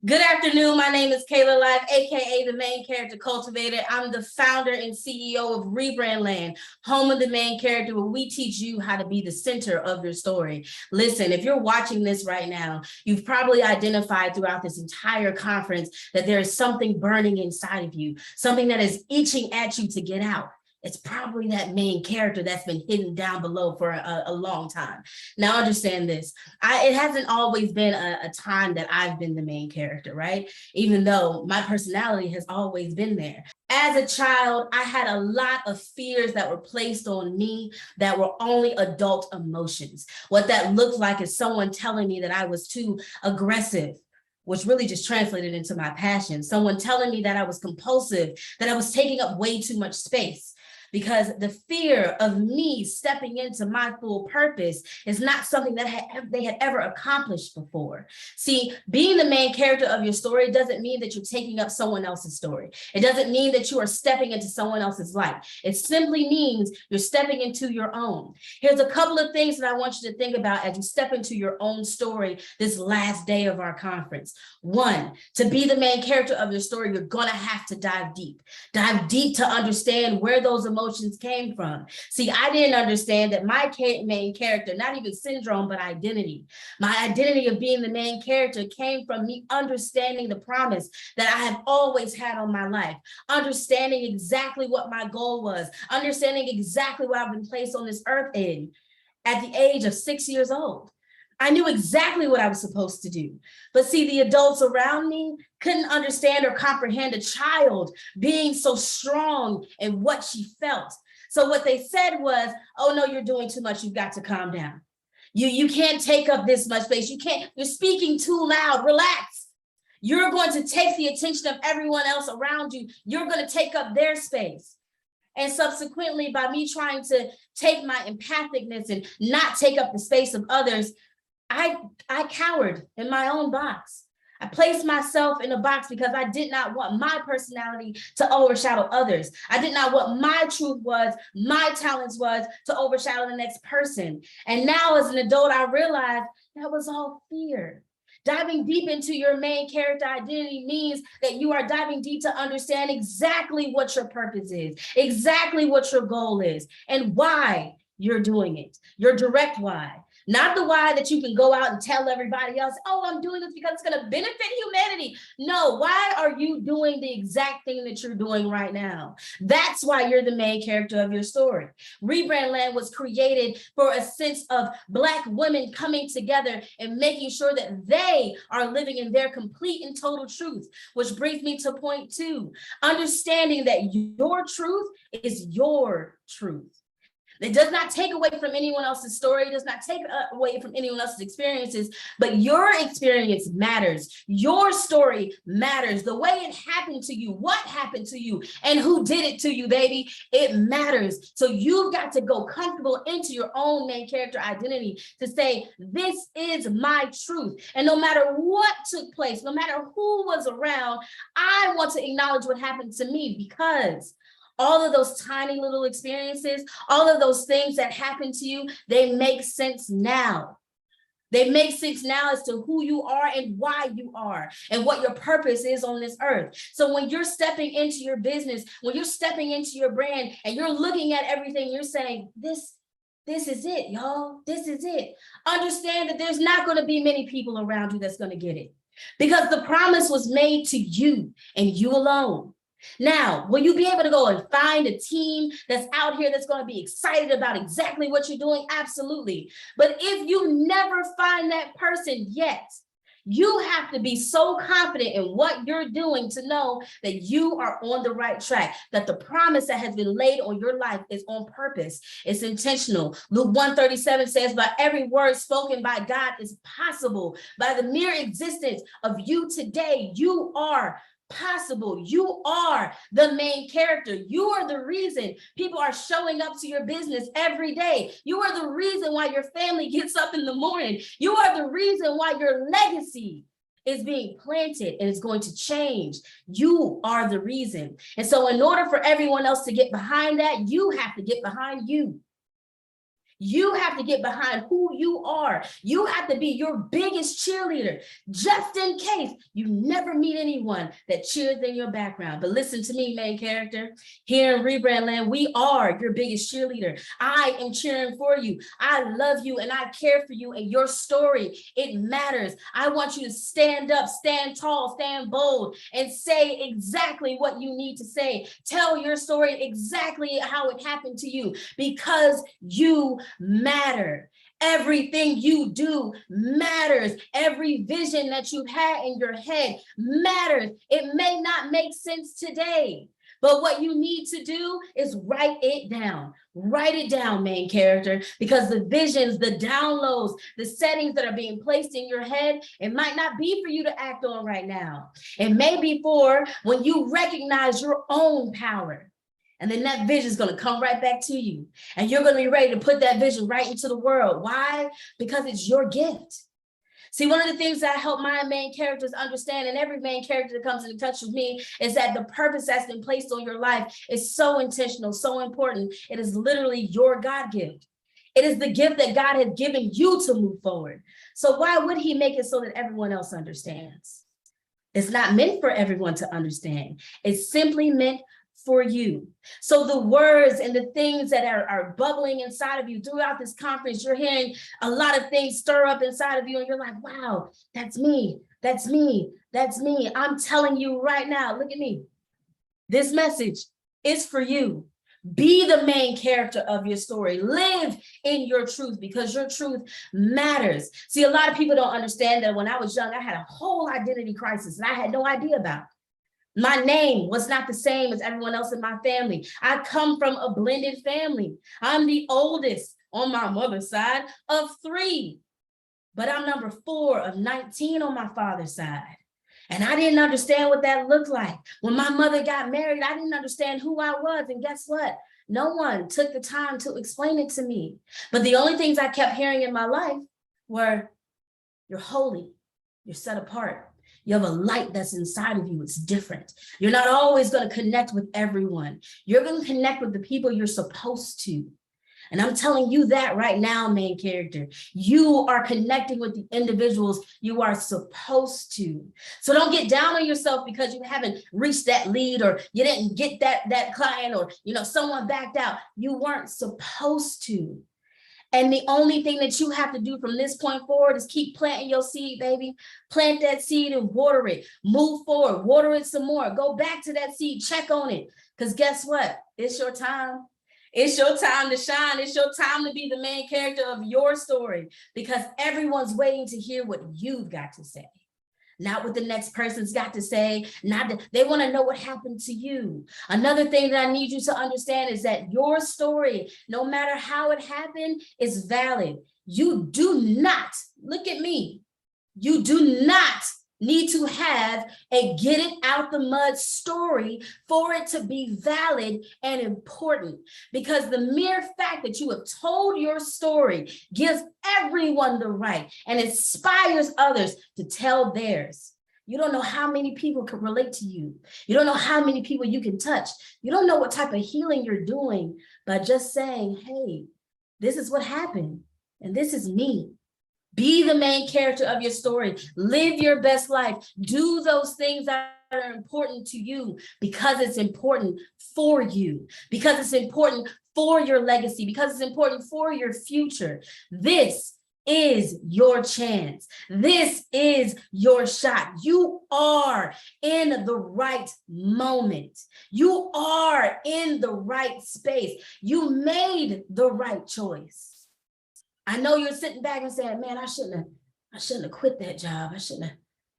Good afternoon. My name is Kayla Live, aka the Main Character Cultivator. I'm the founder and CEO of Rebrand Land, home of the main character, where we teach you how to be the center of your story. Listen, if you're watching this right now, you've probably identified throughout this entire conference that there is something burning inside of you, something that is itching at you to get out. It's probably that main character that's been hidden down below for a long time. Now, understand this. It hasn't always been a time that I've been the main character, right? Even though my personality has always been there. As a child, I had a lot of fears that were placed on me that were only adult emotions. What that looked like is someone telling me that I was too aggressive, which really just translated into my passion. Someone telling me that I was compulsive, that I was taking up way too much space. Because the fear of me stepping into my full purpose is not something that they had ever accomplished before. See, being the main character of your story doesn't mean that you're taking up someone else's story. It doesn't mean that you are stepping into someone else's life. It simply means you're stepping into your own. Here's a couple of things that I want you to think about as you step into your own story this last day of our conference. One, to be the main character of your story, you're gonna have to dive deep. Dive deep to understand where those emotions came from. See, I didn't understand that my main character, not even syndrome, but identity. My identity of being the main character came from me understanding the promise that I have always had on my life, understanding exactly what my goal was, understanding exactly what I've been placed on this earth in at the age of 6 years old. I knew exactly what I was supposed to do. But see, the adults around me couldn't understand or comprehend a child being so strong in what she felt. So what they said was, oh no, you're doing too much. You've got to calm down. You can't take up this much space. You're speaking too loud. Relax. You're going to take the attention of everyone else around you. You're going to take up their space. And subsequently, by me trying to take my empathicness and not take up the space of others, I cowered in my own box. I placed myself in a box because I did not want my personality to overshadow others. I did not want my truth was, my talents was to overshadow the next person. And now as an adult, I realized that was all fear. Diving deep into your main character identity means that you are diving deep to understand exactly what your purpose is, exactly what your goal is, and why you're doing it, your direct why. Not the why that you can go out and tell everybody else, oh, I'm doing this because it's going to benefit humanity. No, why are you doing the exact thing that you're doing right now? That's why you're the main character of your story. Rebrand Land was created for a sense of Black women coming together and making sure that they are living in their complete and total truth, which brings me to point 2, understanding that your truth is your truth. It does not take away from anyone else's story. It does not take away from anyone else's experiences, but your experience matters. Your story matters. The way it happened to you, what happened to you, and who did it to you, baby, it matters. So you've got to go comfortable into your own main character identity to say, this is my truth. And no matter what took place, no matter who was around, I want to acknowledge what happened to me, because all of those tiny little experiences, all of those things that happen to you, they make sense now. They make sense now as to who you are and why you are and what your purpose is on this earth. So when you're stepping into your business, when you're stepping into your brand and you're looking at everything, you're saying, this is it, y'all. This is it. Understand that there's not going to be many people around you that's going to get it, because the promise was made to you and you alone. Now, will you be able to go and find a team that's out here that's going to be excited about exactly what you're doing? Absolutely. But if you never find that person yet, you have to be so confident in what you're doing to know that you are on the right track, that the promise that has been laid on your life is on purpose. It's intentional. Luke 1:37 says, by every word spoken by God is possible. By the mere existence of you today, you are possible. You are the main character. You are the reason people are showing up to your business every day. You are the reason why your family gets up in the morning. You are the reason why your legacy is being planted and is going to change. You are the reason. And so in order for everyone else to get behind that, you have to get behind you. You have to get behind who you are. You have to be your biggest cheerleader, just in case you never meet anyone that cheers in your background. But listen to me, main character. Here in Rebrand Land, we are your biggest cheerleader. I am cheering for you. I love you and I care for you, and your story, it matters. I want you to stand up, stand tall, stand bold, and say exactly what you need to say. Tell your story exactly how it happened to you, because you matter. Everything you do matters. Every vision that you've had in your head matters. It may not make sense today, but what you need to do is write it down. Write it down, main character, because the visions, the downloads, the settings that are being placed in your head, it might not be for you to act on right now. It may be for when you recognize your own power. And then that vision is going to come right back to you. And you're going to be ready to put that vision right into the world. Why? Because it's your gift. See, one of the things that I help my main characters understand, and every main character that comes in touch with me, is that the purpose that's been placed on your life is so intentional, so important. It is literally your God gift. It is the gift that God has given you to move forward. So why would he make it so that everyone else understands? It's not meant for everyone to understand. It's simply meant for you. So the words and the things that are bubbling inside of you throughout this conference, you're hearing a lot of things stir up inside of you, and you're like, wow, that's me, that's me, that's me. I'm telling you right now, look at me. This message is for you. Be the main character of your story. Live in your truth, because your truth matters. See, a lot of people don't understand that when I was young, I had a whole identity crisis and I had no idea about it. My name was not the same as everyone else in my family. I come from a blended family. I'm the oldest on my mother's side of 3, but I'm number 4 of 19 on my father's side. And I didn't understand what that looked like. When my mother got married, I didn't understand who I was. And guess what? No one took the time to explain it to me. But the only things I kept hearing in my life were, you're holy, you're set apart. You have a light that's inside of you. It's different. You're not always going to connect with everyone. You're going to connect with the people you're supposed to. And I'm telling you that right now, main character. You are connecting with the individuals you are supposed to. So don't get down on yourself because you haven't reached that lead, or you didn't get that client, or someone backed out. You weren't supposed to. And the only thing that you have to do from this point forward is keep planting your seed, baby. Plant that seed and water it. Move forward, water it some more. Go back to that seed, check on it. Because guess what? It's your time. It's your time to shine. It's your time to be the main character of your story, because everyone's waiting to hear what you've got to say. Not what the next person's got to say. They want to know what happened to you. Another thing that I need you to understand is that your story, no matter how it happened, is valid. You do not, look at me, you do not need to have a get it out the mud story for it to be valid and important, because the mere fact that you have told your story gives everyone the right and inspires others to tell theirs. You don't know how many people can relate to you. You don't know how many people you can touch. You don't know what type of healing you're doing by just saying, hey, this is what happened and this is me. Be the main character of your story. Live your best life. Do those things that are important to you, because it's important for you, because it's important for your legacy, because it's important for your future. This is your chance. This is your shot. You are in the right moment. You are in the right space. You made the right choice. I know you're sitting back and saying, man, I shouldn't have quit that job. I shouldn't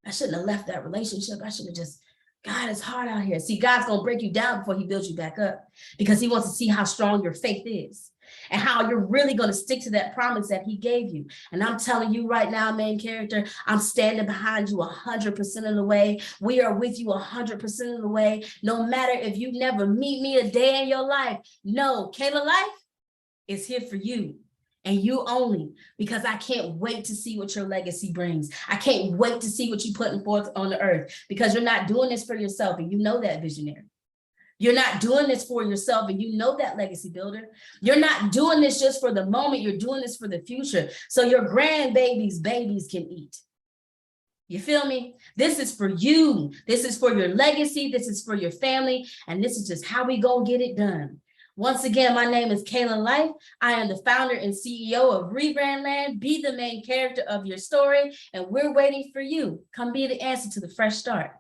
have left that relationship. I should have just, God, it's hard out here. See, God's going to break you down before he builds you back up, because he wants to see how strong your faith is and how you're really going to stick to that promise that he gave you. And I'm telling you right now, main character, I'm standing behind you 100% of the way. We are with you 100% of the way. No matter if you never meet me a day in your life. No, Kayla Life is here for you. And you only, because I can't wait to see what your legacy brings. I can't wait to see what you're putting forth on the earth, because you're not doing this for yourself, and you know that, visionary. You're not doing this for yourself, and you know that, legacy builder. You're not doing this just for the moment. You're doing this for the future, so your grandbabies' babies can eat. You feel me? This is for you. This is for your legacy. This is for your family. And this is just how we gonna get it done. Once again, my name is Kayla Life. I am the founder and CEO of Rebrand Land. Be the main character of your story. And we're waiting for you. Come be the answer to the fresh start.